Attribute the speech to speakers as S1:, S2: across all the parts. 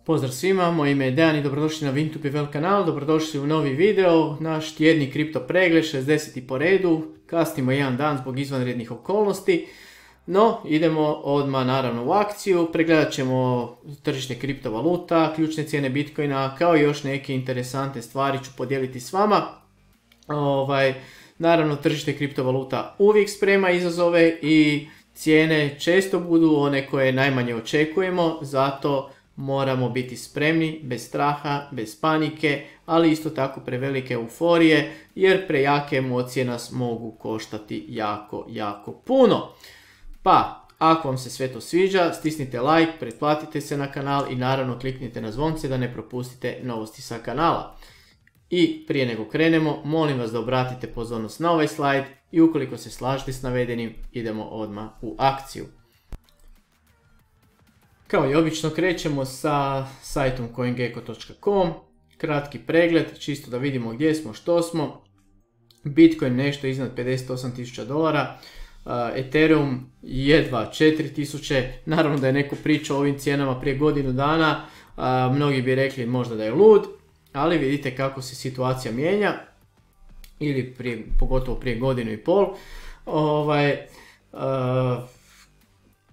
S1: Pozdrav svima, moje ime je Dejan i dobrodošli na Win2PVL kanal, dobrodošli u novi video, naš tjedni kripto pregled, 60. po redu, kasnimo jedan dan zbog izvanrednih okolnosti, no idemo odmah naravno u akciju, pregledat ćemo tržište kriptovaluta, ključne cijene Bitcoina, kao i još neke interesantne stvari ću podijeliti s vama. Naravno tržište kriptovaluta uvijek sprema izazove i cijene često budu one koje najmanje očekujemo, zato moramo biti spremni, bez straha, bez panike, ali isto tako prevelike euforije, jer prejake emocije nas mogu koštati jako puno. Pa, ako vam se sve to sviđa, stisnite like, pretplatite se na kanal i naravno kliknite na zvonce da ne propustite novosti sa kanala. I prije nego krenemo, molim vas da obratite pozornost na ovaj slajd i ukoliko se slažete s navedenim, idemo odmah u akciju. Kao i obično krećemo sa sajtom coingecko.com, kratki pregled, čisto da vidimo gdje smo, što smo. Bitcoin nešto iznad $58.000, Ethereum jedva 4.000, naravno da je neko pričao o ovim cijenama prije godinu dana, mnogi bi rekli možda da je lud, ali vidite kako se situacija mijenja, ili pogotovo prije godinu i pol.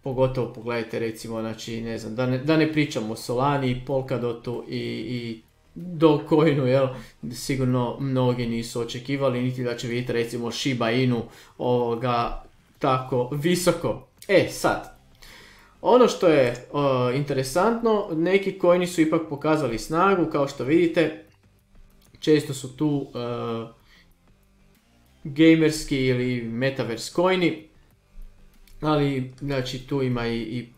S1: Pogotovo pogledajte recimo, znači ne znam, da ne pričamo o Solani, Polkadotu i Dogecoinu, jel, sigurno mnogi nisu očekivali niti da će vidjeti recimo Shiba Inu tako visoko. Sad, ono što je interesantno, neki coini su ipak pokazali snagu, kao što vidite, često su tu gamerski ili metaverse coini, ali znači tu ima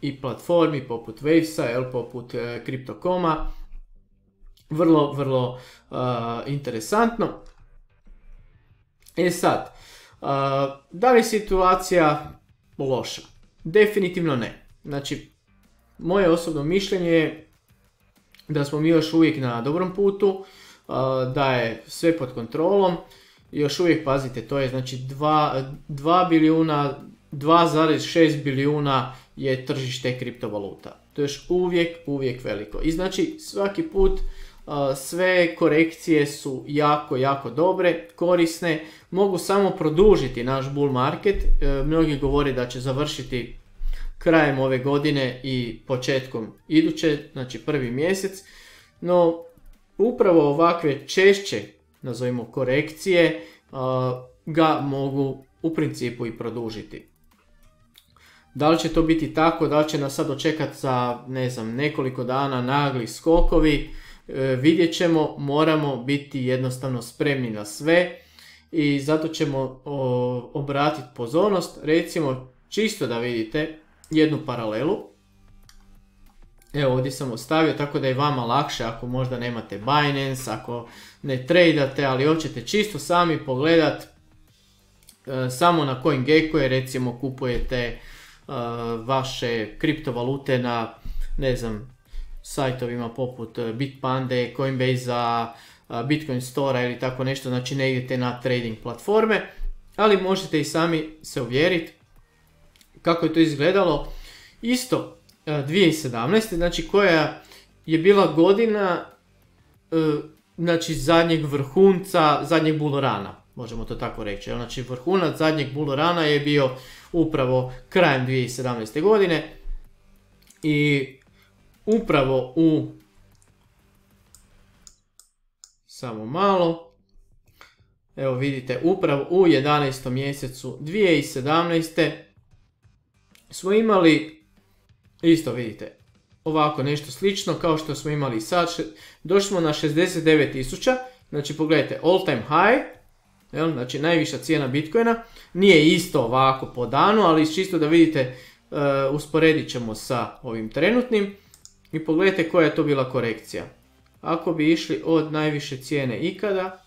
S1: i platformi poput Wavesa, poput Crypto.com-a, vrlo interesantno. Sad, da li je situacija loša? Definitivno ne. Znači, moje osobno mišljenje je da smo mi još uvijek na dobrom putu, da je sve pod kontrolom, još uvijek pazite, to je znači 2,6 bilijuna je tržište kriptovaluta. To je još uvijek veliko. I znači svaki put sve korekcije su jako dobre, korisne, mogu samo produžiti naš bull market. Mnogi govore da će završiti krajem ove godine i početkom iduće, znači prvi mjesec, no upravo ovakve češće, nazovimo korekcije, ga mogu u principu i produžiti. Da li će to biti tako, da li će nas sad dočekati za nekoliko dana nagli skokovi, vidjet ćemo, moramo biti jednostavno spremni na sve i zato ćemo obratiti pozornost, recimo čisto da vidite jednu paralelu. Evo ovdje sam ostavio tako da je vama lakše ako možda nemate Binance, ako ne tradate, ali hoćete čisto sami pogledat samo na CoinGecko je recimo kupujete vaše kriptovalute na sajtovima poput Bitpande, Coinbase, Bitcoin Store ili tako nešto, znači ne idete na trading platforme, ali možete i sami se uvjeriti kako je to izgledalo. Isto 2017. znači koja je bila godina znači zadnjeg vrhunca, zadnjeg bull runa, možemo to tako reći. Znači vrhunac zadnjeg bull runa je bio upravo krajem 2017. godine i upravo samo malo, evo vidite, upravo u 11. mjesecu 2017. smo imali, isto vidite, ovako nešto slično kao što smo imali sad, došli smo na 69.000, znači pogledajte, all time high, znači najviša cijena Bitcoina, nije isto ovako po danu, ali čisto da vidite, usporedit ćemo sa ovim trenutnim i pogledajte koja je to bila korekcija. Ako bi išli od najviše cijene ikada,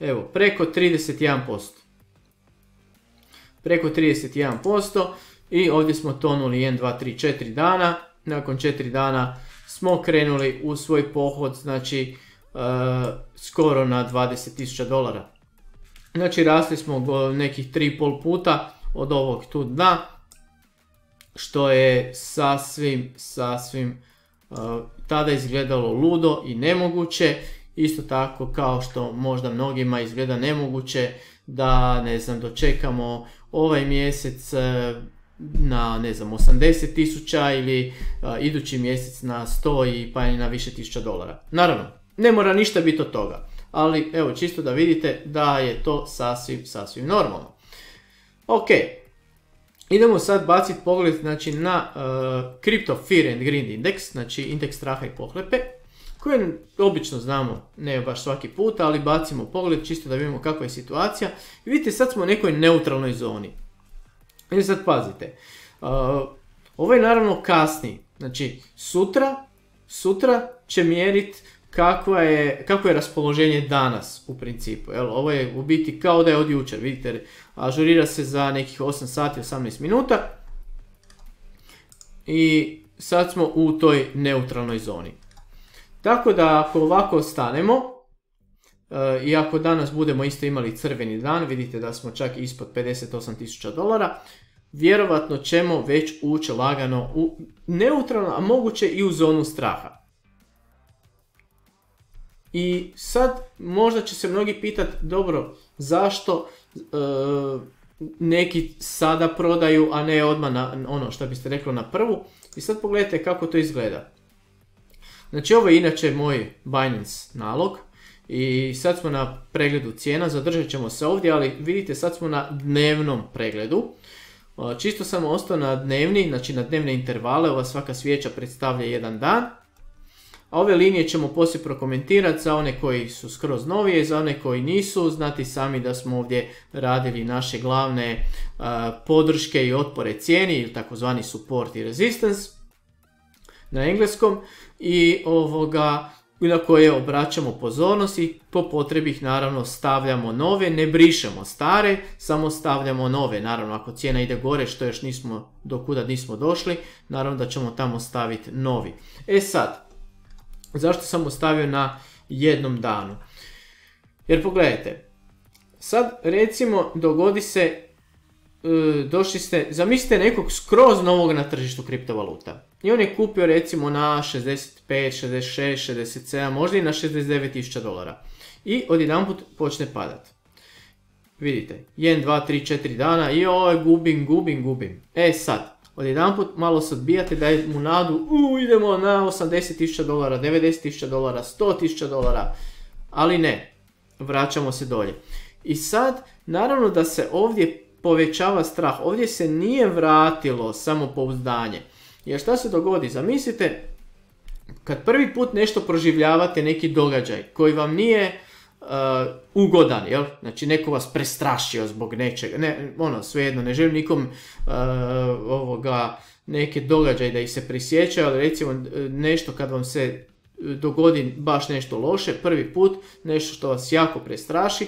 S1: evo preko 31%. Preko 31% i ovdje smo tonuli 1, 2, 3, 4 dana. Nakon 4 dana smo krenuli u svoj pohod, znači skoro na $20.000. Znači rasli smo nekih 3,5 puta od ovog tu dna što je sasvim tada izgledalo ludo i nemoguće. Isto tako kao što možda mnogima izgleda nemoguće da, ne znam, dočekamo ovaj mjesec na, ne znam, 80.000 ili idući mjesec na 100 i pa i na više tisuća dolara. Naravno, ne mora ništa biti od toga, ali evo čisto da vidite da je to sasvim normalno. Ok, idemo sad baciti pogled, znači, na Crypto Fear and Greed Index, znači indeks straha i pohlepe, koje obično znamo, ne baš svaki put, ali bacimo pogled čisto da vidimo kakva je situacija. I vidite, sad smo u nekoj neutralnoj zoni. I sad pazite, ovo je naravno kasni, znači sutra će mjeriti kako je raspoloženje danas u principu. Ovo je u biti kao da je od jučer, vidite, ažurira se za nekih 8 sati, 18 minuta i sad smo u toj neutralnoj zoni. Tako da ako ovako ostanemo, i ako danas budemo isto imali crveni dan, vidite da smo čak ispod $58.000, vjerovatno ćemo već ući lagano u neutralno, a moguće i u zonu straha. I sad možda će se mnogi pitati, dobro, zašto neki sada prodaju, a ne odmah na ono što biste rekli na prvu. I sad pogledajte kako to izgleda. Znači ovo je inače moj Binance nalog i sad smo na pregledu cijena, zadržat ćemo se ovdje, ali vidite sad smo na dnevnom pregledu. Čisto sam ostao na dnevni, znači na dnevne intervale, ova svaka svijeća predstavlja jedan dan. A ove linije ćemo poslije prokomentirati za one koji su skroz novije, za one koji nisu. Znate sami da smo ovdje radili naše glavne podrške i otpore cijeni, ili takozvani support i resistance na engleskom, i na koje obraćamo pozornost i po potrebi ih naravno stavljamo nove, ne brišemo stare, samo stavljamo nove. Naravno ako cijena ide gore, što još nismo, do kuda nismo došli, naravno da ćemo tamo staviti novi. Sad, zašto sam ostavio na jednom danu? Jer pogledajte, sad recimo dogodi se, došli ste, zamislite nekog skroz novog na tržištu kriptovaluta. I on je kupio recimo na 65, 66, 67, možda i na $69.000. I odjedanput počne padat. Vidite, 1, 2, 3, 4 dana i gubim. Sad, odjedanput malo se odbijate, daje mu nadu, idemo na $80.000, $90.000, $100.000, ali ne, vraćamo se dolje. I sad, naravno da se ovdje povećava strah, ovdje se nije vratilo samopouzdanje. Jer šta se dogodi? Zamislite, kad prvi put nešto proživljavate, neki događaj koji vam nije ugodan, jel? Znači neko vas prestrašio zbog nečega, svejedno, ne želim nikom neke događaje da ih se prisjećaju, ali recimo nešto kad vam se dogodi baš nešto loše, prvi put, nešto što vas jako prestraši,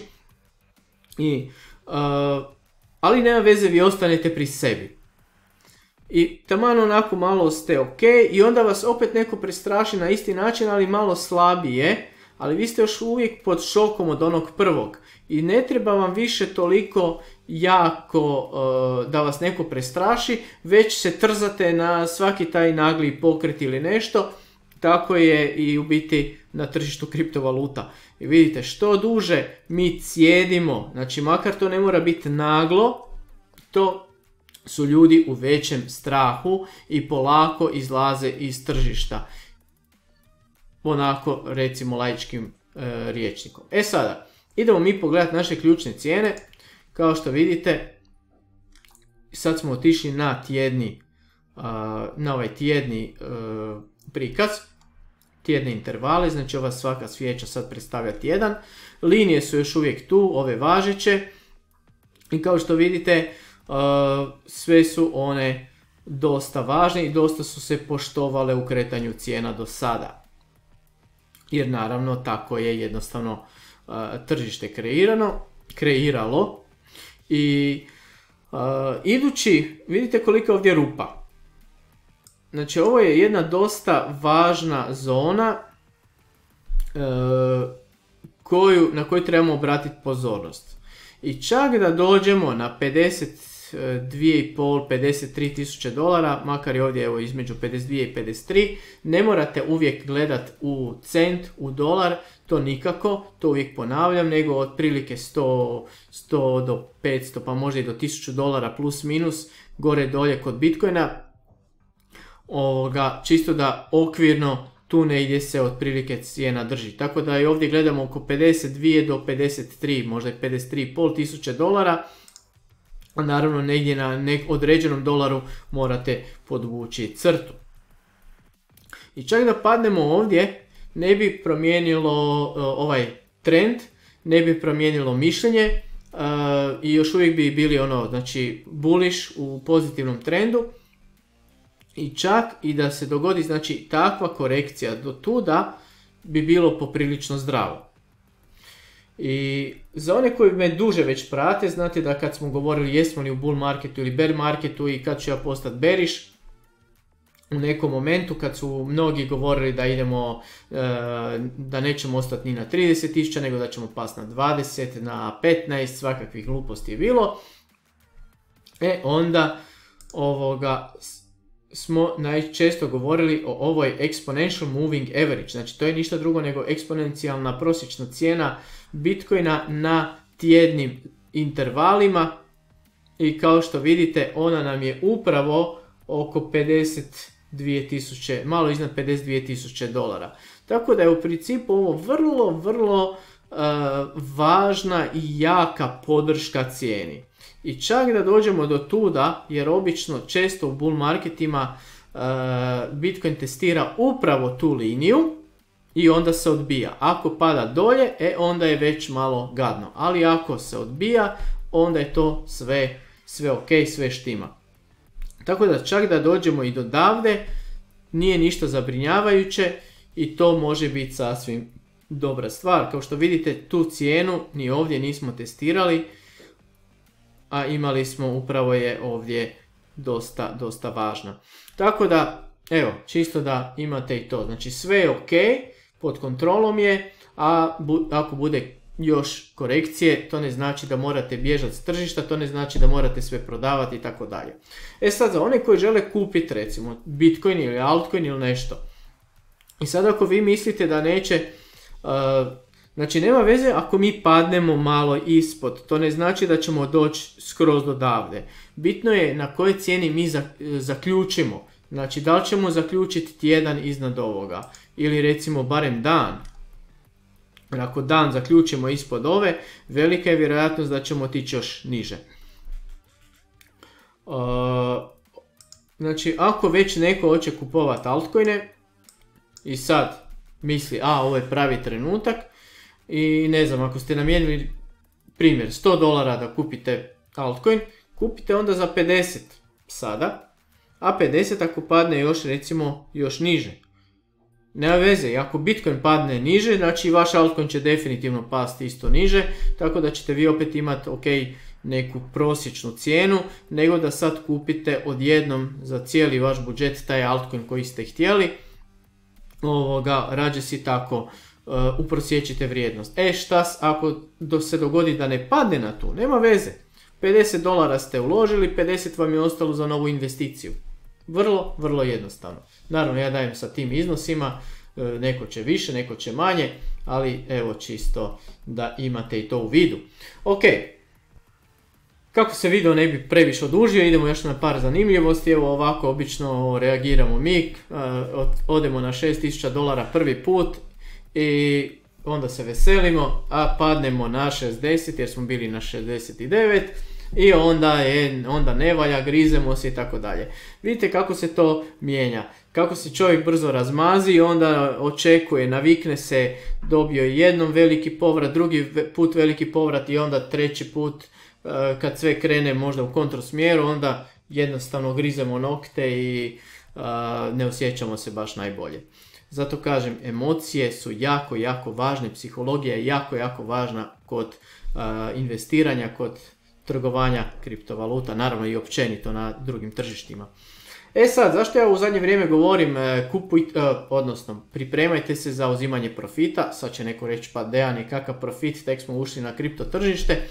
S1: ali nema veze, vi ostanete pri sebi. I taman onako malo ste ok, i onda vas opet neko prestraši na isti način, ali malo slabije, ali vi ste još uvijek pod šokom od onog prvog. I ne treba vam više toliko jako da vas neko prestraši, već se trzate na svaki taj nagli pokret ili nešto. Tako je i u biti na tržištu kriptovaluta. I vidite, što duže mi cijedimo, znači makar to ne mora biti naglo, to su ljudi u većem strahu i polako izlaze iz tržišta. Onako, recimo, laičkim rječnikom. Sada, idemo mi pogledati naše ključne cijene. Kao što vidite, sad smo otišli na ovaj tjedni prikaz, tjedne intervale, znači ova svaka svijeća sad predstavlja tjedan. Linije su još uvijek tu, ove važeće, i kao što vidite, sve su one dosta važne i dosta su se poštovale u kretanju cijena do sada. Jer naravno tako je jednostavno tržište kreiralo. I idući, vidite koliko je ovdje rupa. Znači ovo je jedna dosta važna zona na koju trebamo obratiti pozornost. I čak da dođemo na 50 52,5, 53 tisuće dolara, makar je ovdje evo između 52 i 53. Ne morate uvijek gledat u cent, u dolar, to nikako, to uvijek ponavljam, nego otprilike 100 do 500 pa možda i do 1000 dolara plus minus gore dolje kod Bitcoina. Čisto da okvirno tu negdje se otprilike cijena drži. Tako da i ovdje gledamo oko 52 do 53, možda i 53,5 tisuće dolara. A naravno negdje na određenom dolaru morate podvući crtu. I čak da padnemo ovdje, ne bi promijenilo ovaj trend, ne bi promijenilo mišljenje i još uvijek bi bili znači bullish u pozitivnom trendu. I čak i da se dogodi znači takva korekcija do tuda bi bilo poprilično zdravo. I za one koji me duže već prate, znate da kad smo govorili jesmo li u bull marketu ili bear marketu i kad ću ja postati bearish, u nekom momentu kad su mnogi govorili da idemo, da nećemo ostati ni na 30.000 nego da ćemo pasti na 20, na 15, svakakvih gluposti je bilo. Onda smo najčesto govorili o ovoj exponential moving average, znači to je ništa drugo nego eksponencijalna prosječna cijena Bitcoina na tjednim intervalima i kao što vidite ona nam je upravo oko 52.000, malo iznad 52.000 dolara. Tako da je u principu ovo vrlo važna i jaka podrška cijeni. I čak da dođemo do tuda, jer obično često u bull marketima Bitcoin testira upravo tu liniju i onda se odbija. Ako pada dolje, onda je već malo gadno. Ali ako se odbija, onda je to sve ok, sve štima. Tako da čak da dođemo i do davde, nije ništa zabrinjavajuće i to može biti sasvim dobra stvar. Kao što vidite, tu cijenu ni ovdje nismo testirali, a imali smo, upravo je ovdje dosta važna. Tako da, evo, čisto da imate i to. Znači sve je ok, pod kontrolom je, a ako bude još korekcije, to ne znači da morate bježati s tržišta, to ne znači da morate sve prodavati i tako dalje. Sad za one koji žele kupiti recimo Bitcoin ili altcoin ili nešto. I sad ako vi mislite da neće, znači nema veze ako mi padnemo malo ispod, to ne znači da ćemo doći skroz do davde. Bitno je na kojoj cijeni mi zaključimo. Znači da li ćemo zaključiti tjedan iznad ovoga ili recimo barem dan. Ako dan zaključimo ispod ove, velika je vjerojatnost da ćemo otići još niže. Znači ako već neko hoće kupovati altcoine i sad misli ovo je pravi trenutak i ne znam, ako ste namijenili primjer $100 da kupite altcoin, kupite onda za 50 sada, a 50 ako padne još recimo još niže. Nema veze, i ako Bitcoin padne niže, znači vaš altcoin će definitivno pasti isto niže, tako da ćete vi opet imati neku prosječnu cijenu, nego da sad kupite odjednom za cijeli vaš budžet taj altcoin koji ste htjeli, rađe si tako uprosječite vrijednost. Šta ako se dogodi da ne padne na tu? Nema veze. $50 ste uložili, 50 vam je ostalo za novu investiciju. Vrlo jednostavno. Naravno ja dajem sa tim iznosima, neko će više, neko će manje, ali evo čisto da imate i to u vidu. Ok, kako se video ne bi previše odužio, idemo još na par zanimljivosti. Evo ovako obično reagiramo mi, odemo na $6.000 prvi put i onda se veselimo, a padnemo na 60 jer smo bili na 69 i onda ne valja, grizemo se i tako dalje. Vidite kako se to mijenja, kako se čovjek brzo razmazi i onda očekuje, navikne se, dobio je jednom veliki povrat, drugi put veliki povrat i onda treći put kad sve krene možda u kontrasmjeru, onda jednostavno grizemo nokte i ne osjećamo se baš najbolje. Zato kažem, emocije su jako važne, psihologija je jako važna kod investiranja, kod trgovanja kriptovaluta, naravno i općenito na drugim tržištima. Sad, zašto ja u zadnje vrijeme govorim pripremajte se za uzimanje profita, sad će neko reći pa Dejane kakav profit, tek smo ušli na kripto tržište.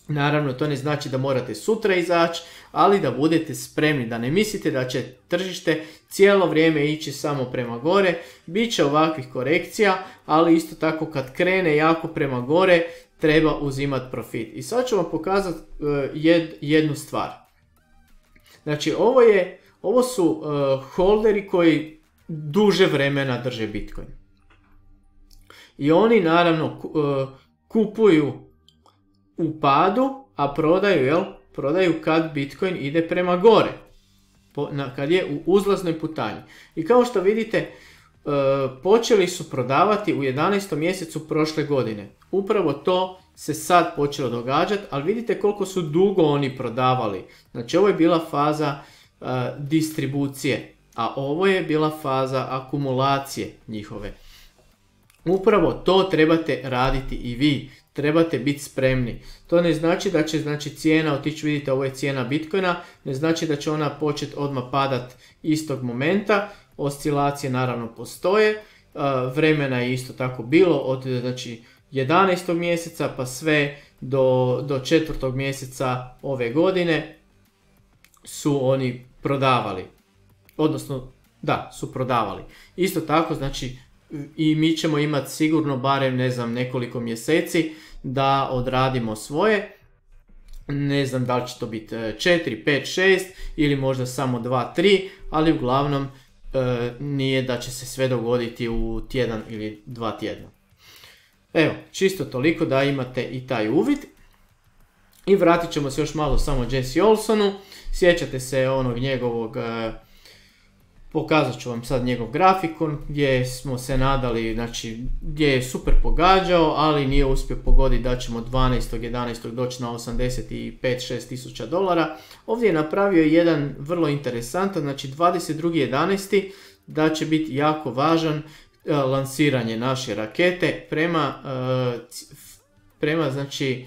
S1: Naravno, to ne znači da morate sutra izaći, ali da budete spremni, da ne mislite da će tržište cijelo vrijeme ići samo prema gore. Biće ovakvih korekcija, ali isto tako kad krene jako prema gore, treba uzimati profit. I sad ću vam pokazati jednu stvar. Znači, ovo su holderi koji duže vremena drže Bitcoin. I oni naravno kupuju u padu, a prodaju kad Bitcoin ide prema gore, kad je u uzlaznoj putanji. I kao što vidite, počeli su prodavati u 11. mjesecu prošle godine. Upravo to se sad počelo događati, ali vidite koliko su dugo oni prodavali. Znači, ovo je bila faza distribucije, a ovo je bila faza akumulacije njihove. Upravo to trebate raditi i vi. Trebate biti spremni. To ne znači da će cijena otići, vidite, ovo je cijena Bitcoina, ne znači da će ona početi odmah padat istog momenta. Oscilacije naravno postoje, vremena je isto tako bilo od 11. mjeseca pa sve do 4. mjeseca ove godine su oni prodavali. Odnosno, da, su prodavali. Isto tako, znači, i mi ćemo imati sigurno barem, nekoliko mjeseci da odradimo svoje. Ne znam da li će to biti 4, 5, 6 ili možda samo 2, 3, ali uglavnom nije da će se sve dogoditi u tjedan ili 2 tjedna. Evo, čisto toliko da imate i taj uvid. I vratit ćemo se još malo samo Jesse Olsonu. Sjećate se onog njegovog, pokazat ću vam sad njegov grafikon gdje smo se nadali, znači gdje je super pogađao, ali nije uspio pogoditi da ćemo 12.11. doći na 85-6 tisuća dolara. Ovdje je napravio jedan vrlo interesantan, znači 22.11. da će biti jako važan lansiranje naše rakete prema znači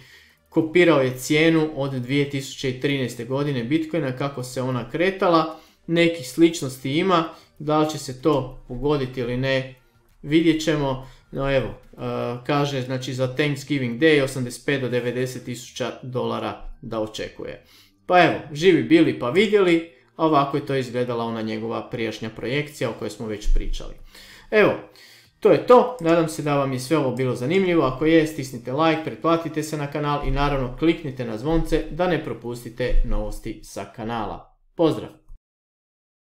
S1: kopirao je cijenu od 2013. godine Bitcoina, kako se ona kretala. Nekih sličnosti ima, da li će se to pogoditi ili ne, vidjet ćemo. No evo, kaže znači za Thanksgiving Day 85 do 90 tisuća dolara da očekuje. Pa evo, živi bili pa vidjeli, a ovako je to izgledala ona njegova prijašnja projekcija o kojoj smo već pričali. Evo, to je to, nadam se da vam je sve ovo bilo zanimljivo. Ako je, stisnite like, pretplatite se na kanal i naravno kliknite na zvonce da ne propustite novosti sa kanala. Pozdrav!